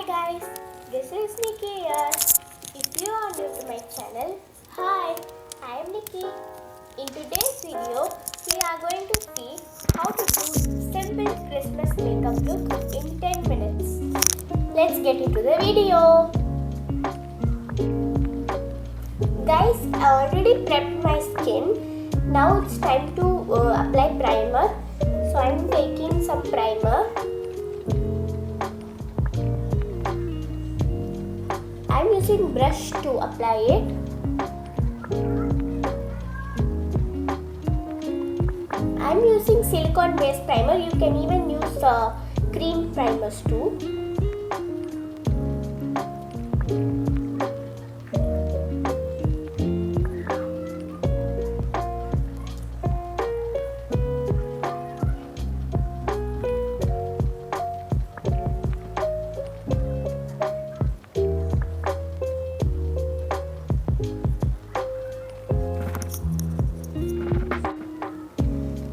guys, this is Nikki here. If you are new to my channel, hi, I am Nikki. In today's video, we are going to see how to do simple Christmas makeup look in 10 minutes. Let's get into the video. Guys, I already prepped my skin. Now it's time to apply primer. So I am taking some primer. I am using brush to apply it. I am using silicone based primer. You can even use cream primers too.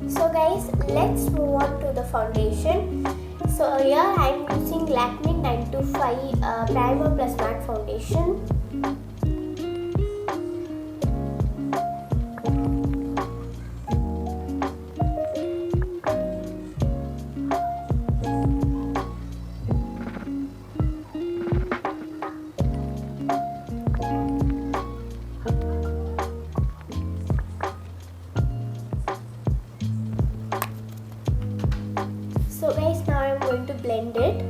So guys, let's move on to the foundation. So here I am using Lakme 925 primer plus matte foundation. So guys, now I am going to blend it.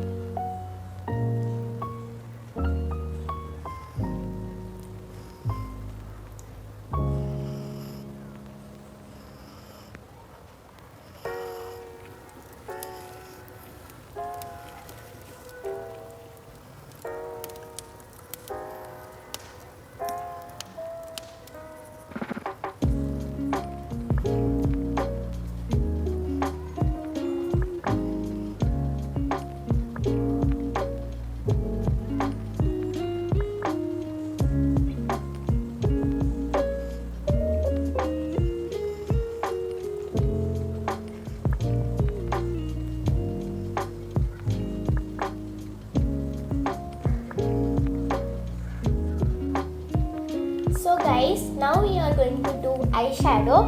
So guys, now we are going to do eyeshadow.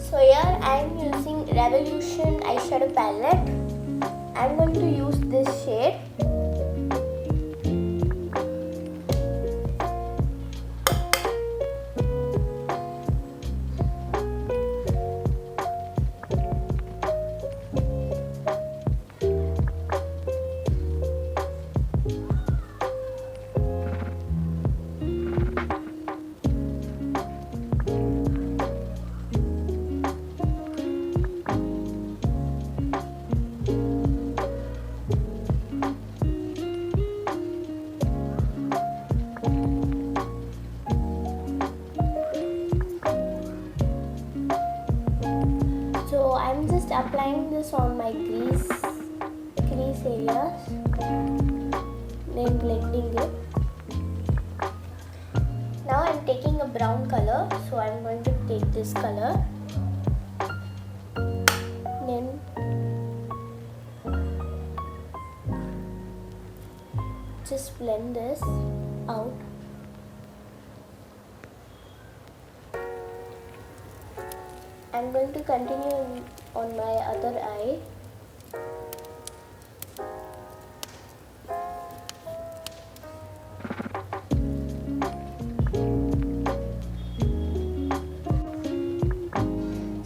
So here I am using Revolution eyeshadow palette. I am going to use this shade. So I'm just applying this on my crease areas, then blending it. Now I'm taking a brown color, so I'm going to take this color, then just blend this out. I'm going to continue on my other eye.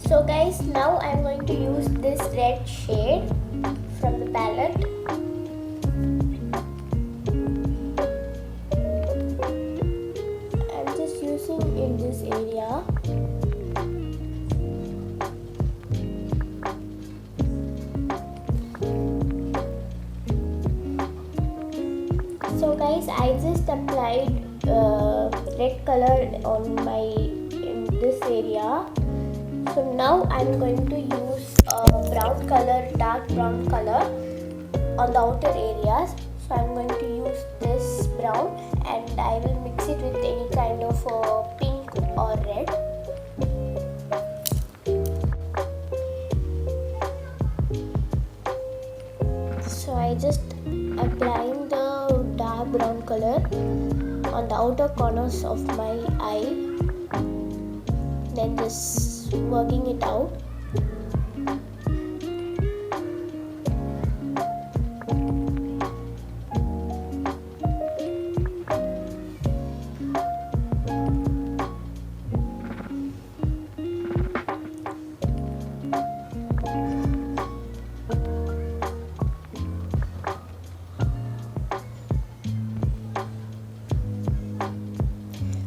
So guys, now I'm going to use this red shade from the palette. I'm just using in this area. So guys, I just applied red color on in this area. So now I'm going to use brown color, dark brown color on the outer areas. So I'm going to use this brown and I will mix it with any kind of pink or red. So I just applying the color on the outer corners of my eye, then just working it out.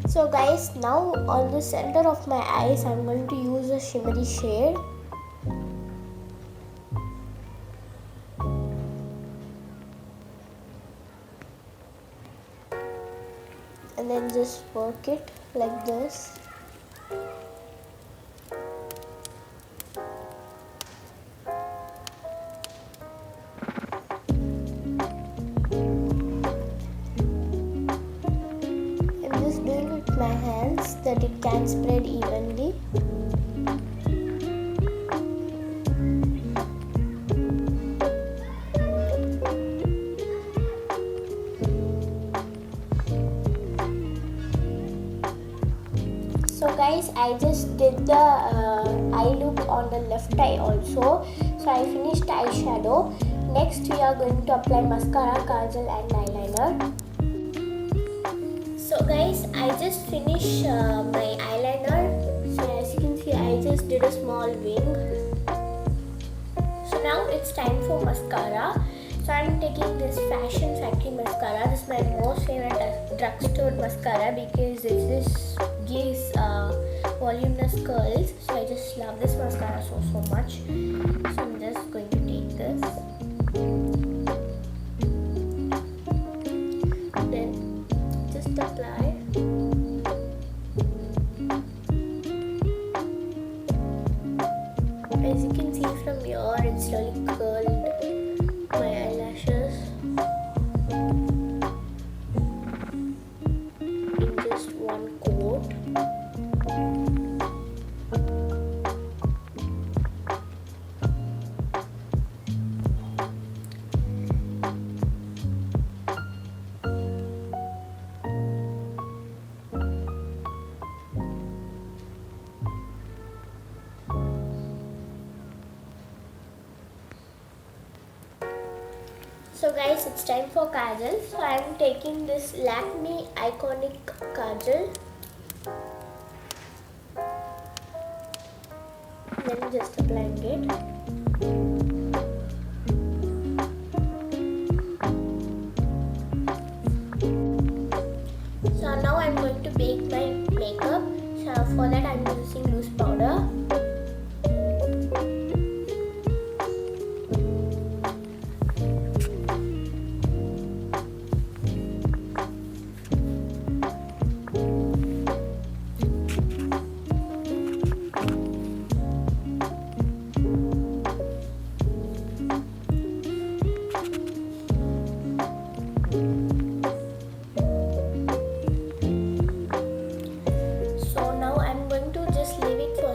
So guys, now on the center of my eyes, I'm going to use a shimmery shade. And then just work it like this. My hands that it can spread evenly. So guys, I just did the eye look on the left eye also. So I finished eyeshadow. Next we are going to apply mascara, kajal and eyeliner. So guys, I just finished my eyeliner. So as you can see, I just did a small wing. So now it's time for mascara. So I'm taking this Fashion Factory mascara. This is my most favorite drugstore mascara because this gives voluminous curls. So I just love this mascara so much. So I'm just going to take this. Then just apply. As you can see from here, it's really curled my eyelashes in just one coat. So guys, it's time for kajal. So I am taking this Lakme Eyeconic Kajal. Then just applying it. So now I'm going to bake my makeup. So for that I'm using loose powder.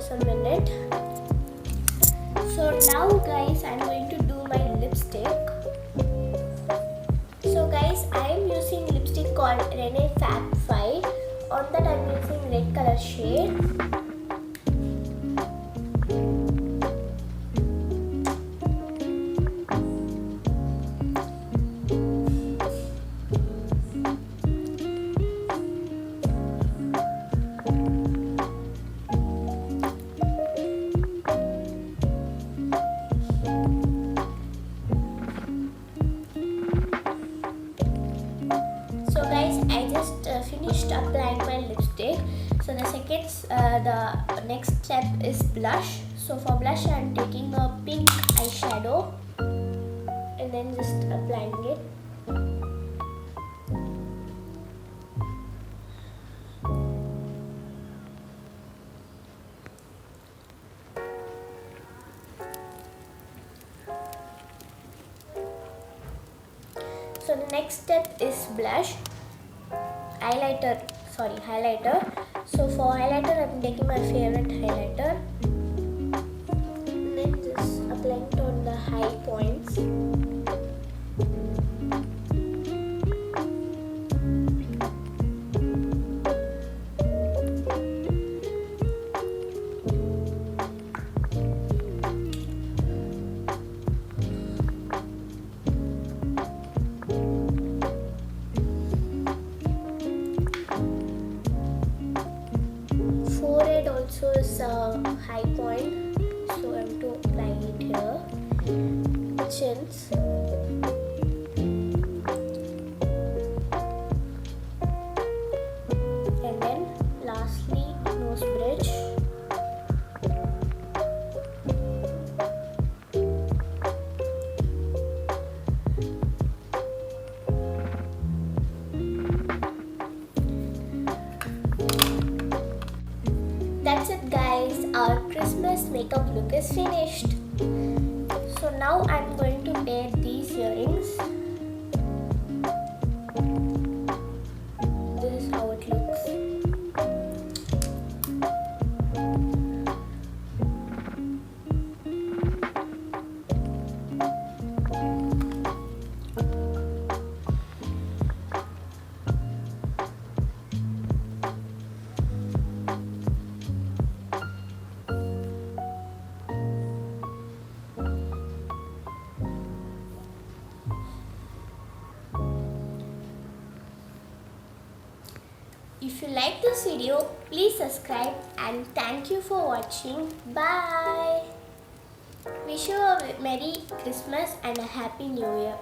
Some minute. So now guys, I'm going to do my lipstick. So guys, I am using lipstick called Renee Fab 5. On that I'm using red color shade. So guys, I just finished applying my lipstick. So the next step is blush. So for blush, I am taking a pink eyeshadow and then just applying it. So the next step is blush, highlighter. So for highlighter, I'm taking my favorite highlighter. And then just applying it on the high points. high point, so I have to apply it here. Chins. And then lastly, nose bridge. That's it guys, our Christmas makeup look is finished. So now I'm going to wear these earrings. This is how it looks. If you like this video, please subscribe and thank you for watching. Bye. Wish you a Merry Christmas and a Happy New Year.